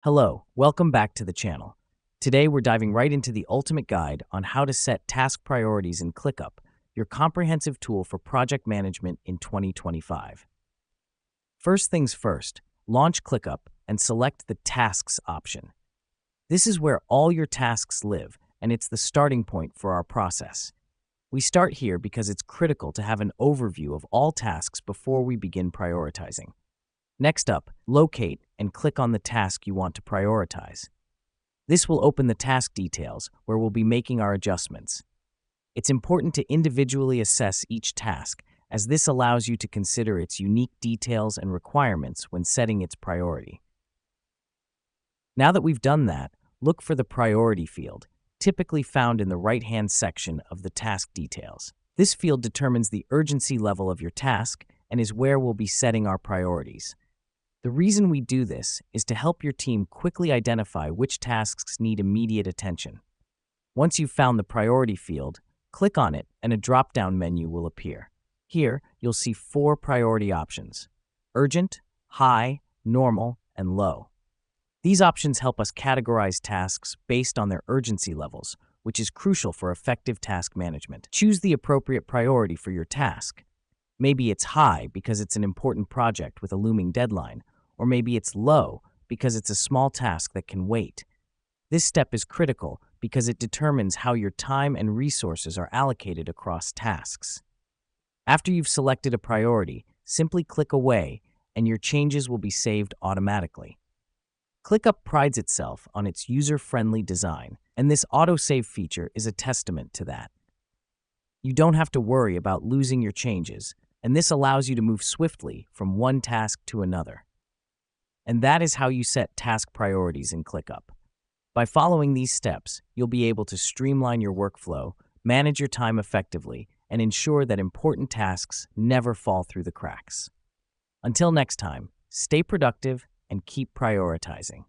Hello, welcome back to the channel. Today we're diving right into the ultimate guide on how to set task priorities in ClickUp, your comprehensive tool for project management in 2025. First things first, launch ClickUp and select the Tasks option. This is where all your tasks live, and it's the starting point for our process. We start here because it's critical to have an overview of all tasks before we begin prioritizing. Next up, locate and click on the task you want to prioritize. This will open the task details where we'll be making our adjustments. It's important to individually assess each task, as this allows you to consider its unique details and requirements when setting its priority. Now that we've done that, look for the priority field, typically found in the right-hand section of the task details. This field determines the urgency level of your task and is where we'll be setting our priorities. The reason we do this is to help your team quickly identify which tasks need immediate attention. Once you've found the priority field, click on it and a drop-down menu will appear. Here, you'll see 4 priority options: urgent, high, normal, and low. These options help us categorize tasks based on their urgency levels, which is crucial for effective task management. Choose the appropriate priority for your task. Maybe it's high because it's an important project with a looming deadline, or maybe it's low because it's a small task that can wait. This step is critical because it determines how your time and resources are allocated across tasks. After you've selected a priority, simply click Away, and your changes will be saved automatically. ClickUp prides itself on its user-friendly design, and this autosave feature is a testament to that. You don't have to worry about losing your changes, and this allows you to move swiftly from one task to another. And that is how you set task priorities in ClickUp. By following these steps, you'll be able to streamline your workflow, manage your time effectively, and ensure that important tasks never fall through the cracks. Until next time, stay productive and keep prioritizing.